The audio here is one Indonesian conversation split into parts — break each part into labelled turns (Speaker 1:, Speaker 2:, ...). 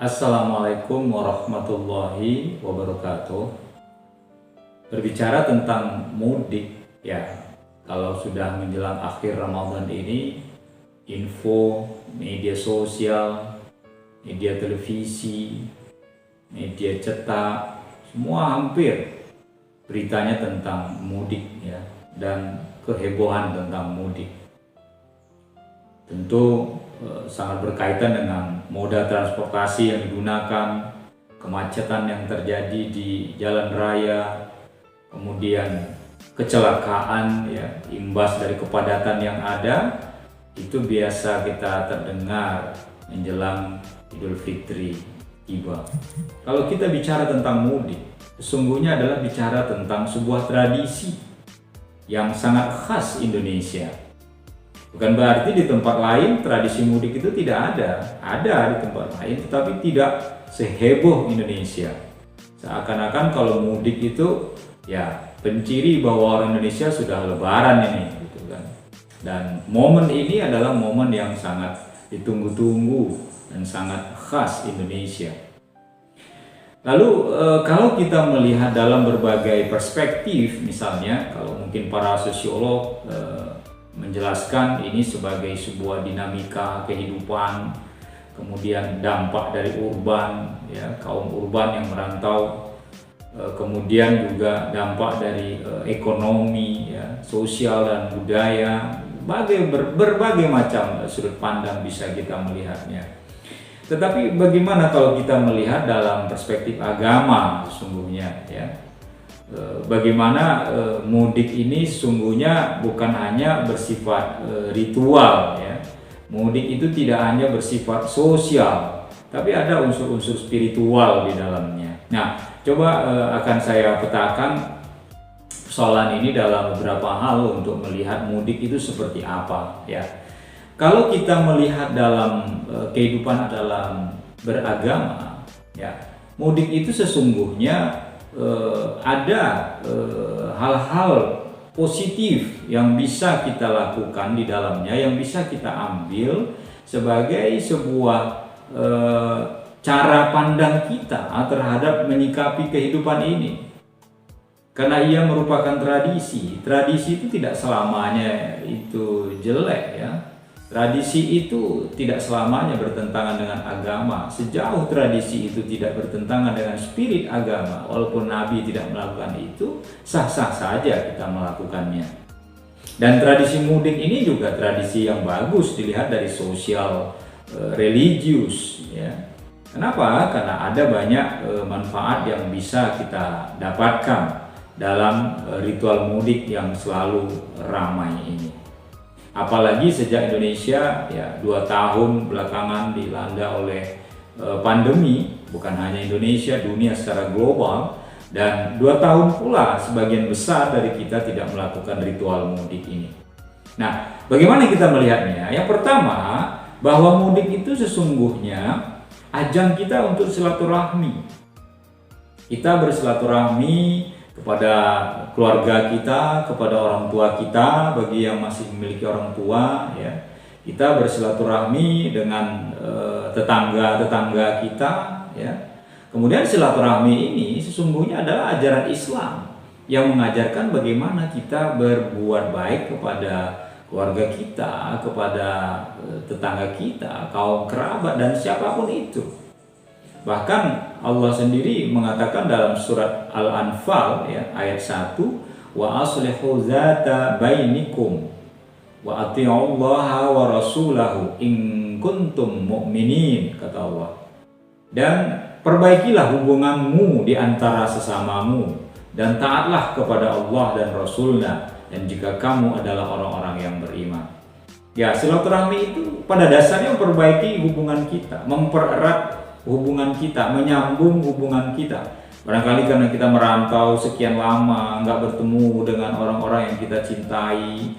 Speaker 1: Assalamualaikum warahmatullahi wabarakatuh. Berbicara tentang mudik, ya, kalau sudah menjelang akhir Ramadan ini, info, media sosial, media televisi, media cetak, semua hampir beritanya tentang mudik, ya, dan kehebohan tentang mudik. Tentu sangat berkaitan dengan moda transportasi yang digunakan, kemacetan yang terjadi di jalan raya, kemudian kecelakaan, ya, imbas dari kepadatan yang ada, itu biasa kita terdengar menjelang Idul Fitri tiba. Kalau kita bicara tentang mudik, sesungguhnya adalah bicara tentang sebuah tradisi yang sangat khas Indonesia. Bukan berarti di tempat lain tradisi mudik itu tidak ada di tempat lain, tetapi tidak seheboh Indonesia. Seakan-akan kalau mudik itu ya penciri bahwa orang Indonesia sudah lebaran ini, gitu kan. Dan momen ini adalah momen yang sangat ditunggu-tunggu dan sangat khas Indonesia. Lalu kalau kita melihat dalam berbagai perspektif, misalnya kalau mungkin para sosiolog menjelaskan ini sebagai sebuah dinamika kehidupan, kemudian dampak dari urban, ya, kaum urban yang merantau, kemudian juga dampak dari ekonomi, ya, sosial dan budaya, berbagai macam sudut pandang bisa kita melihatnya. Tetapi bagaimana kalau kita melihat dalam perspektif agama sesungguhnya, ya? Bagaimana mudik ini sesungguhnya bukan hanya bersifat ritual, ya. Mudik itu tidak hanya bersifat sosial, tapi ada unsur-unsur spiritual di dalamnya. Nah, coba akan saya petakan persoalan ini dalam beberapa hal untuk melihat mudik itu seperti apa, ya. Kalau kita melihat dalam kehidupan dalam beragama, ya, mudik itu sesungguhnya ada hal-hal positif yang bisa kita lakukan di dalamnya, yang bisa kita ambil sebagai sebuah cara pandang kita terhadap menyikapi kehidupan ini. Karena ia merupakan tradisi. Tradisi itu tidak selamanya itu jelek, ya. Tradisi itu tidak selamanya bertentangan dengan agama. Sejauh tradisi itu tidak bertentangan dengan spirit agama, walaupun Nabi tidak melakukan itu, sah-sah saja kita melakukannya. Dan tradisi mudik ini juga tradisi yang bagus dilihat dari sosial religius, ya. Kenapa? Karena ada banyak manfaat yang bisa kita dapatkan dalam ritual mudik yang selalu ramai ini. Apalagi sejak Indonesia, ya, 2 tahun belakangan dilanda oleh pandemi, bukan hanya Indonesia, dunia secara global, dan 2 tahun pula sebagian besar dari kita tidak melakukan ritual mudik ini. Nah, bagaimana kita melihatnya? Yang pertama, bahwa mudik itu sesungguhnya ajang kita untuk silaturahmi. Kita bersilaturahmi kepada keluarga kita, kepada orang tua kita, bagi yang masih memiliki orang tua, ya. Kita bersilaturahmi dengan tetangga-tetangga kita, ya. Kemudian silaturahmi ini sesungguhnya adalah ajaran Islam yang mengajarkan bagaimana kita berbuat baik kepada keluarga kita, kepada tetangga kita, kaum kerabat, dan siapapun itu. Bahkan Allah sendiri mengatakan dalam surat Al-Anfal, ya, ayat 1, wa aslihu zata bainikum wa ati'ullaha wa rasulahu in kuntum mu'minin, kata Allah. Dan perbaikilah hubunganmu di antara sesamamu dan taatlah kepada Allah dan Rasulnya, dan jika kamu adalah orang-orang yang beriman. Ya, silaturahmi itu pada dasarnya memperbaiki hubungan kita, mempererat hubungan kita, menyambung hubungan kita. Barangkali karena kita merantau sekian lama, nggak bertemu dengan orang-orang yang kita cintai,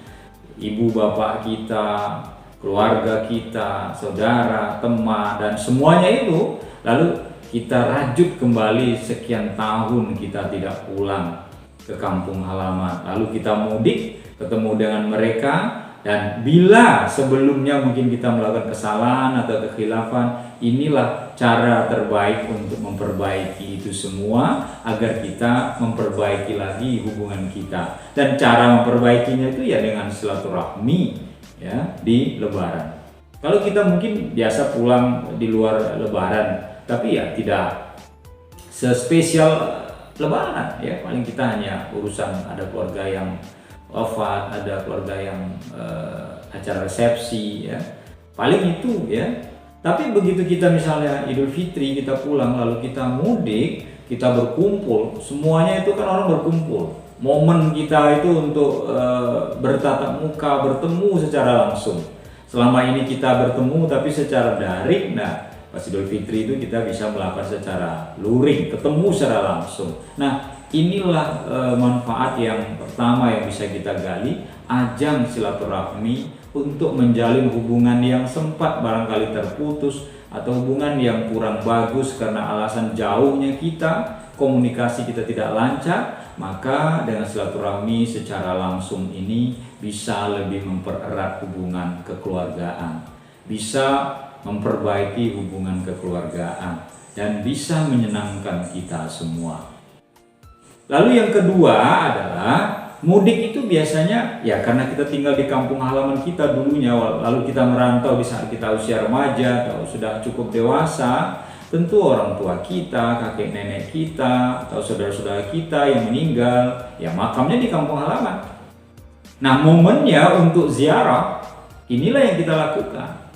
Speaker 1: ibu bapak kita, keluarga kita, saudara, teman, dan semuanya itu, lalu kita rajut kembali sekian tahun kita tidak pulang ke kampung halaman. Lalu kita mudik, ketemu dengan mereka, Dan bila sebelumnya mungkin kita melakukan kesalahan atau kekhilafan, inilah cara terbaik untuk memperbaiki itu semua agar kita memperbaiki lagi hubungan kita. Dan cara memperbaikinya itu ya dengan silaturahmi ya di Lebaran. Kalau kita mungkin biasa pulang di luar Lebaran, tapi ya tidak sespesial Lebaran ya, paling kita hanya urusan ada keluarga yang wafat, ada keluarga yang acara resepsi ya, paling itu ya. Tapi begitu kita misalnya Idul Fitri kita pulang lalu kita mudik, kita berkumpul, semuanya itu kan orang berkumpul. Momen kita itu untuk bertatap muka, bertemu secara langsung. Selama ini kita bertemu tapi secara daring, nah pas Idul Fitri itu kita bisa melakukan secara luring, ketemu secara langsung. Nah, inilah manfaat yang pertama yang bisa kita gali, ajang silaturahmi untuk menjalin hubungan yang sempat barangkali terputus atau hubungan yang kurang bagus karena alasan jauhnya kita, komunikasi kita tidak lancar, maka dengan silaturahmi secara langsung ini bisa lebih mempererat hubungan kekeluargaan, bisa memperbaiki hubungan kekeluargaan, dan bisa menyenangkan kita semua. Lalu yang kedua adalah mudik itu biasanya ya karena kita tinggal di kampung halaman kita dulunya, lalu kita merantau di saat kita usia remaja atau sudah cukup dewasa, tentu orang tua kita, kakek nenek kita, atau saudara-saudara kita yang meninggal, ya makamnya di kampung halaman. Nah, momennya untuk ziarah, inilah yang kita lakukan.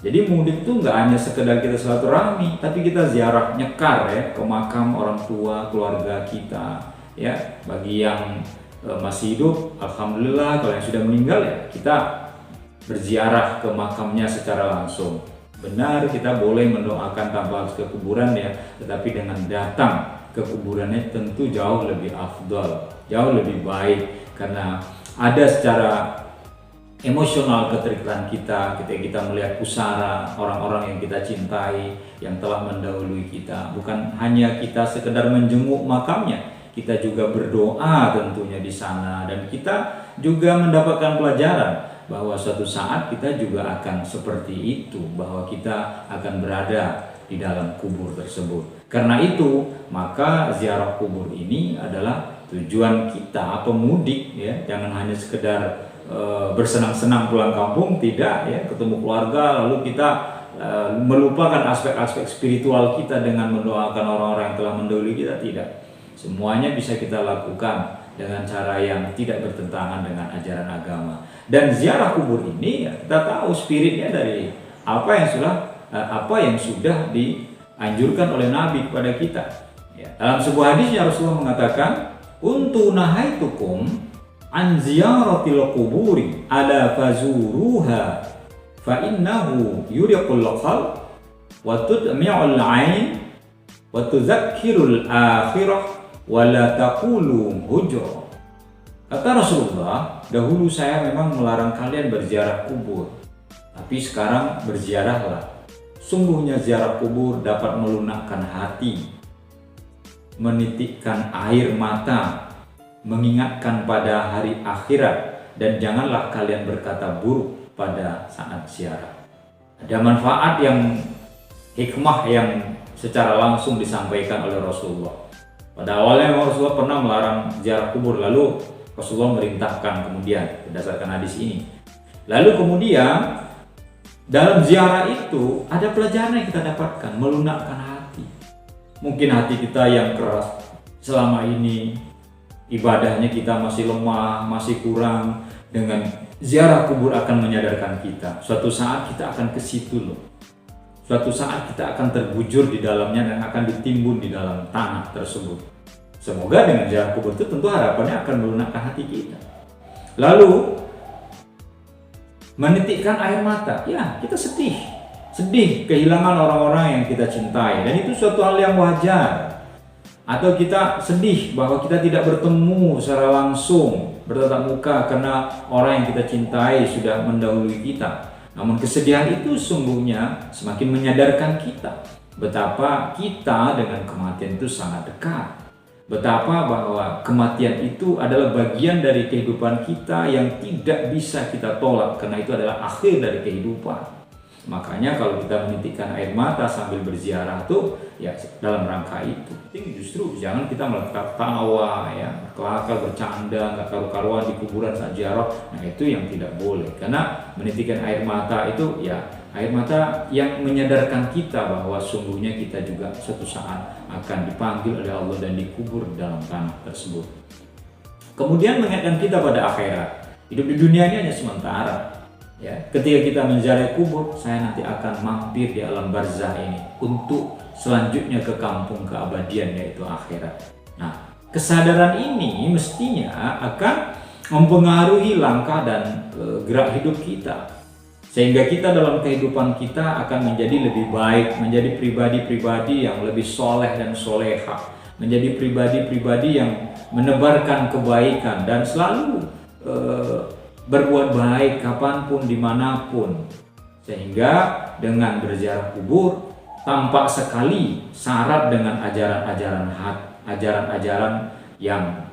Speaker 1: Jadi mudik itu nggak hanya sekedar kita silaturahmi, tapi kita ziarah nyekar ya ke makam orang tua, keluarga kita. Ya, bagi yang masih hidup, alhamdulillah. Kalau yang sudah meninggal ya kita berziarah ke makamnya secara langsung. Benar, kita boleh mendoakan tanpa harus ke kuburan ya, tetapi dengan datang ke kuburannya tentu jauh lebih afdal, jauh lebih baik, karena ada secara emosional keterikatan kita ketika kita melihat pusara orang-orang yang kita cintai yang telah mendahului kita. Bukan hanya kita sekedar menjenguk makamnya, kita juga berdoa tentunya di sana, dan kita juga mendapatkan pelajaran bahwa suatu saat kita juga akan seperti itu, bahwa kita akan berada di dalam kubur tersebut. Karena itu maka ziarah kubur ini adalah tujuan kita pemudik ya, jangan hanya sekedar bersenang-senang pulang kampung, tidak ya, ketemu keluarga lalu kita melupakan aspek-aspek spiritual kita dengan mendoakan orang-orang yang telah mendahului kita, tidak. Semuanya bisa kita lakukan dengan cara yang tidak bertentangan dengan ajaran agama. Dan ziarah kubur ini ya, kita tahu spiritnya dari apa yang sudah dianjurkan oleh Nabi kepada kita ya. Dalam sebuah hadisnya Rasulullah mengatakan, "Untu nahaitukum an ziyaratil quburi ala fazuruha fa innahu yuriqul qalb wa tudmi'ul 'ain wa tudzakkirul akhirah wa la taqulu hujra." Kata Rasulullah, dahulu saya memang melarang kalian berziarah kubur, tapi sekarang berziarahlah. Sungguhnya ziarah kubur dapat melunakkan hati, menitikkan air mata, mengingatkan pada hari akhirat, dan janganlah kalian berkata buruk pada saat ziarah. Ada manfaat yang hikmah yang secara langsung disampaikan oleh Rasulullah. Pada awalnya Rasulullah pernah melarang ziarah kubur, lalu Rasulullah merintahkan kemudian berdasarkan hadis ini. Lalu kemudian dalam ziarah itu ada pelajaran yang kita dapatkan, melunakkan hati. Mungkin hati kita yang keras selama ini, ibadahnya kita masih lemah, masih kurang. Dengan ziarah kubur akan menyadarkan kita, suatu saat kita akan ke situ loh. Suatu saat kita akan terbujur di dalamnya dan akan ditimbun di dalam tanah tersebut. Semoga dengan ziarah kubur itu tentu harapannya akan melunakkan hati kita. Lalu menitikkan air mata, ya kita sedih kehilangan orang-orang yang kita cintai, dan itu suatu hal yang wajar. Atau kita sedih bahwa kita tidak bertemu secara langsung, bertatap muka karena orang yang kita cintai sudah mendahului kita. Namun kesedihan itu sungguhnya semakin menyadarkan kita betapa kita dengan kematian itu sangat dekat. betapa bahwa kematian itu adalah bagian dari kehidupan kita yang tidak bisa kita tolak, karena itu adalah akhir dari kehidupan. Makanya kalau kita menitikkan air mata sambil berziarah tuh ya dalam rangka itu. Justru jangan kita melakukan tawa ya, kelakar, bercanda, nggak karu-karuan di kuburan saat ziarah. Nah itu yang tidak boleh, karena menitikkan air mata itu ya air mata yang menyadarkan kita bahwa sungguhnya kita juga suatu saat akan dipanggil oleh Allah dan dikubur dalam tanah tersebut. Kemudian mengingatkan kita pada akhirat. Hidup di dunia ini hanya sementara. Ya, ketika kita menziarahi kubur, saya nanti akan mampir di alam barzah ini untuk selanjutnya ke kampung keabadian, yaitu akhirat. Nah, kesadaran ini mestinya akan mempengaruhi langkah dan gerak hidup kita, sehingga kita dalam kehidupan kita akan menjadi lebih baik, menjadi pribadi-pribadi yang lebih soleh dan soleha, menjadi pribadi-pribadi yang menebarkan kebaikan dan selalu berbuat baik kapanpun, dimanapun. Sehingga dengan berziarah kubur tampak sekali syarat dengan ajaran-ajaran yang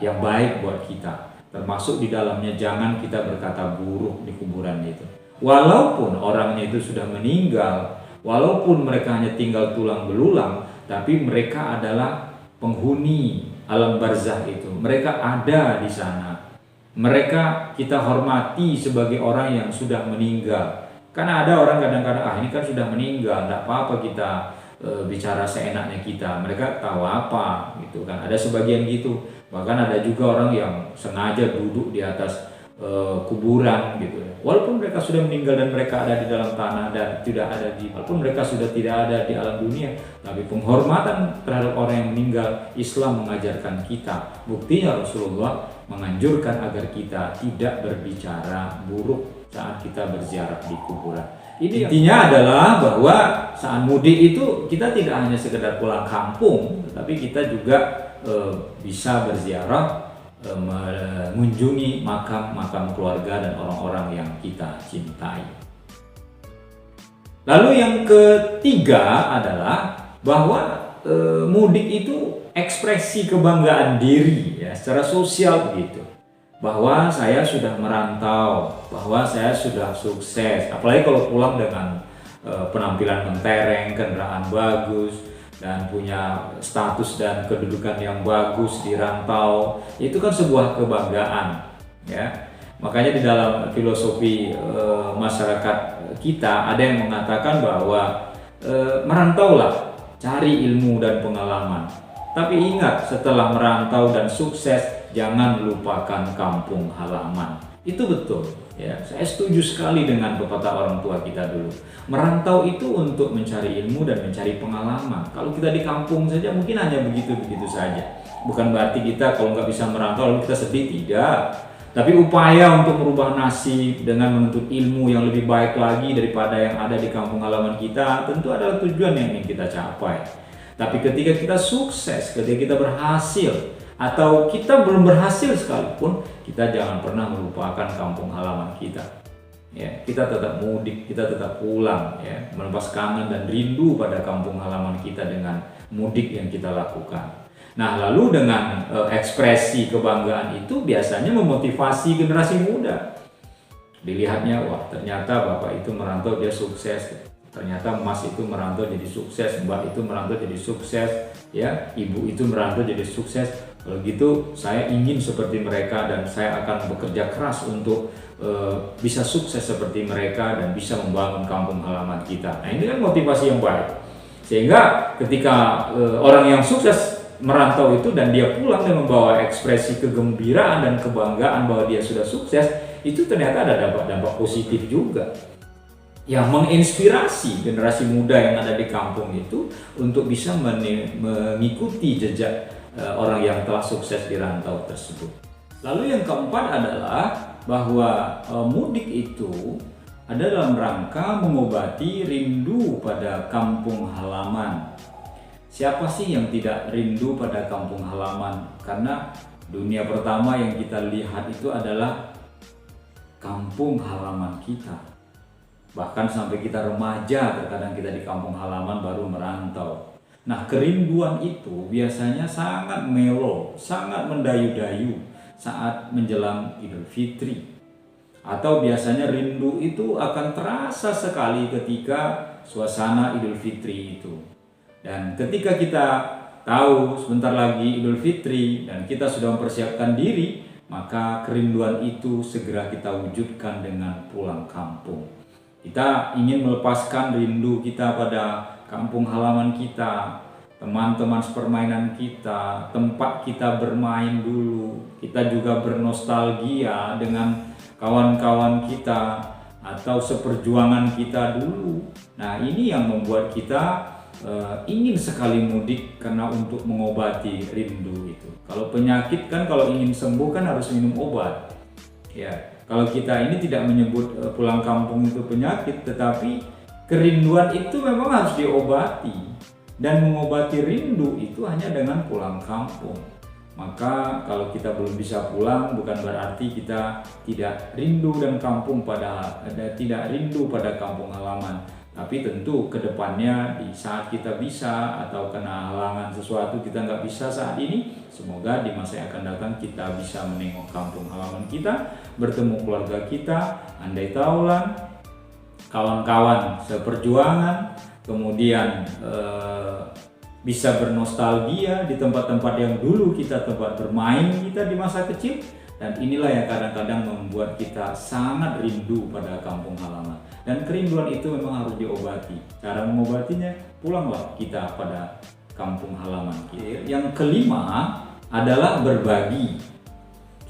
Speaker 1: yang baik buat kita. Termasuk di dalamnya jangan kita berkata buruk di kuburan itu. Walaupun orangnya itu sudah meninggal, walaupun mereka hanya tinggal tulang belulang, tapi mereka adalah penghuni alam barzah itu. Mereka ada di sana. Mereka kita hormati sebagai orang yang sudah meninggal. Karena ada orang kadang-kadang, ini kan sudah meninggal, tidak apa-apa kita bicara seenaknya kita. Mereka tahu apa gitu kan. Ada sebagian gitu. Bahkan ada juga orang yang sengaja duduk di atas kuburan gitu ya. Walaupun mereka sudah meninggal dan mereka ada di dalam tanah dan walaupun mereka sudah tidak ada di alam dunia, tapi penghormatan terhadap orang yang meninggal, Islam mengajarkan kita. Buktinya Rasulullah menganjurkan agar kita tidak berbicara buruk saat kita berziarah di kuburan. Ini intinya adalah bahwa saat mudik itu kita tidak hanya sekedar pulang kampung, tetapi kita juga bisa berziarah, mengunjungi makam-makam keluarga dan orang-orang yang kita cintai. Lalu yang ketiga adalah bahwa mudik itu ekspresi kebanggaan diri ya, secara sosial begitu. Bahwa saya sudah merantau, bahwa saya sudah sukses. Apalagi kalau pulang dengan penampilan mentereng, kendaraan bagus, dan punya status dan kedudukan yang bagus di rantau, itu kan sebuah kebanggaan ya. Makanya di dalam filosofi masyarakat kita ada yang mengatakan bahwa merantaulah, cari ilmu dan pengalaman. Tapi ingat, setelah merantau dan sukses, jangan lupakan kampung halaman. Itu betul ya. Saya setuju sekali dengan pepatah orang tua kita dulu. Merantau itu untuk mencari ilmu dan mencari pengalaman. Kalau kita di kampung saja mungkin hanya begitu-begitu saja. Bukan berarti kita kalau nggak bisa merantau lalu kita sedih, tidak. Tapi upaya untuk merubah nasib dengan menuntut ilmu yang lebih baik lagi daripada yang ada di kampung halaman kita, tentu adalah tujuan yang ingin kita capai. Tapi ketika kita sukses, ketika kita berhasil, atau kita belum berhasil sekalipun, kita jangan pernah melupakan kampung halaman kita. Ya, kita tetap mudik, kita tetap pulang, ya, melepas kangen dan rindu pada kampung halaman kita dengan mudik yang kita lakukan. Nah, lalu dengan ekspresi kebanggaan itu biasanya memotivasi generasi muda. Dilihatnya, wah ternyata bapak itu merantau dia sukses. Ternyata Mas itu merantau jadi sukses, Mbak itu merantau jadi sukses, ya, Ibu itu merantau jadi sukses. Kalau gitu saya ingin seperti mereka dan saya akan bekerja keras untuk bisa sukses seperti mereka dan bisa membangun kampung halaman kita. Nah, ini kan motivasi yang baik. Sehingga ketika orang yang sukses merantau itu dan dia pulang dengan membawa ekspresi kegembiraan dan kebanggaan bahwa dia sudah sukses, itu ternyata ada dampak-dampak positif juga yang menginspirasi generasi muda yang ada di kampung itu untuk bisa mengikuti jejak orang yang telah sukses di rantau tersebut. Lalu yang keempat adalah bahwa mudik itu ada dalam rangka mengobati rindu pada kampung halaman. Siapa sih yang tidak rindu pada kampung halaman? Karena dunia pertama yang kita lihat itu adalah kampung halaman kita. Bahkan sampai kita remaja, terkadang kita di kampung halaman baru merantau. Nah, kerinduan itu biasanya sangat melo, sangat mendayu-dayu saat menjelang Idul Fitri. Atau biasanya rindu itu akan terasa sekali ketika suasana Idul Fitri itu. Dan ketika kita tahu sebentar lagi Idul Fitri dan kita sudah mempersiapkan diri, maka kerinduan itu segera kita wujudkan dengan pulang kampung. Kita ingin melepaskan rindu kita pada kampung halaman kita, teman-teman sepermainan kita, tempat kita bermain dulu. Kita juga bernostalgia dengan kawan-kawan kita atau seperjuangan kita dulu. Nah, ini yang membuat kita ingin sekali mudik karena untuk mengobati rindu itu. Kalau penyakit kan kalau ingin sembuh kan harus minum obat. Ya, kalau kita ini tidak menyebut pulang kampung itu penyakit, tetapi kerinduan itu memang harus diobati. Dan mengobati rindu itu hanya dengan pulang kampung. Maka kalau kita belum bisa pulang bukan berarti kita tidak rindu dan tidak rindu pada kampung halaman. Tapi tentu kedepannya di saat kita bisa atau kena halangan sesuatu kita nggak bisa saat ini, semoga di masa yang akan datang kita bisa menengok kampung halaman kita, bertemu keluarga kita, andai taulan, kawan-kawan seperjuangan, kemudian bisa bernostalgia di tempat-tempat yang dulu kita tempat bermain kita di masa kecil. Dan inilah yang kadang-kadang membuat kita sangat rindu pada kampung halaman. Dan kerinduan itu memang harus diobati. Cara mengobatinya, pulanglah kita pada kampung halaman kita. Yang kelima adalah berbagi.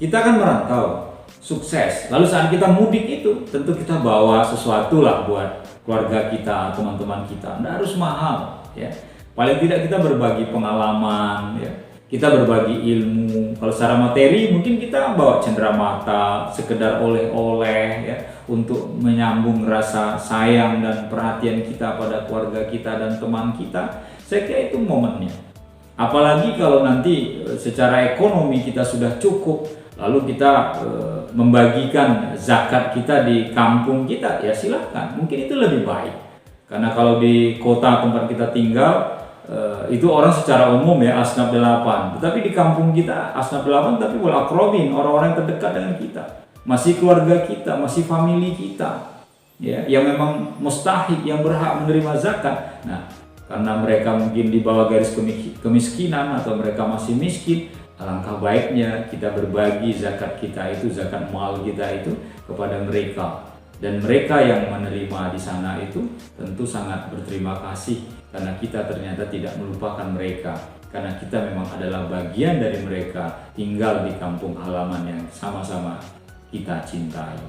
Speaker 1: Kita kan merantau, sukses. Lalu saat kita mudik itu, tentu kita bawa sesuatu lah buat keluarga kita, teman-teman kita. Nggak harus mahal, ya. Paling tidak kita berbagi pengalaman, ya. Kita berbagi ilmu. Kalau secara materi mungkin kita bawa cenderamata, sekedar oleh-oleh, ya, untuk menyambung rasa sayang dan perhatian kita pada keluarga kita dan teman kita. Saya kira itu momennya. Apalagi kalau nanti secara ekonomi kita sudah cukup, lalu kita membagikan zakat kita di kampung kita, ya silakan. Mungkin itu lebih baik. Karena kalau di kota tempat kita tinggal, itu orang secara umum ya asnaf 8, tetapi di kampung kita asnaf 8 tapi wal akrobin, orang-orang yang terdekat dengan kita, masih keluarga kita, masih famili kita, ya, yang memang mustahik, yang berhak menerima zakat. Nah, karena mereka mungkin di bawah garis kemiskinan atau mereka masih miskin, alangkah baiknya kita berbagi zakat kita itu, zakat mal kita itu kepada mereka. Dan mereka yang menerima di sana itu tentu sangat berterima kasih karena kita ternyata tidak melupakan mereka, karena kita memang adalah bagian dari mereka tinggal di kampung halaman yang sama-sama kita cintai.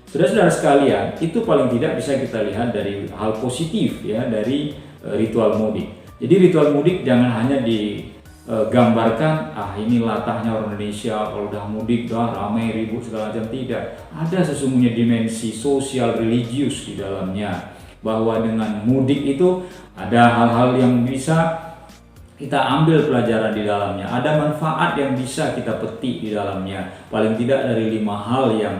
Speaker 1: Saudara-saudara sekalian, itu paling tidak bisa kita lihat dari hal positif ya dari ritual mudik. Jadi ritual mudik jangan hanya digambarkan ini latahnya orang Indonesia kalau udah mudik dah ramai ribut segala macam, tidak. Ada sesungguhnya dimensi sosial religius di dalamnya, bahwa dengan mudik itu ada hal-hal yang bisa kita ambil pelajaran di dalamnya, ada manfaat yang bisa kita petik di dalamnya. Paling tidak dari 5 hal yang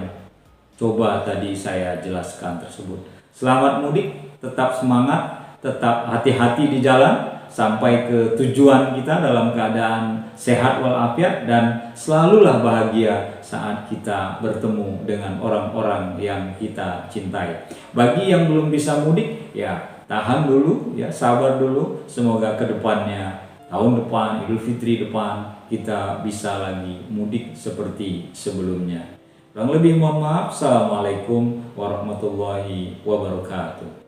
Speaker 1: coba tadi saya jelaskan tersebut. Selamat mudik, tetap semangat, tetap hati-hati di jalan sampai ke tujuan kita dalam keadaan sehat walafiat, dan selalulah bahagia saat kita bertemu dengan orang-orang yang kita cintai. Bagi yang belum bisa mudik, ya tahan dulu, ya sabar dulu. Semoga kedepannya, tahun depan, Idul Fitri depan, kita bisa lagi mudik seperti sebelumnya. Kurang lebih mohon maaf. Assalamualaikum warahmatullahi wabarakatuh.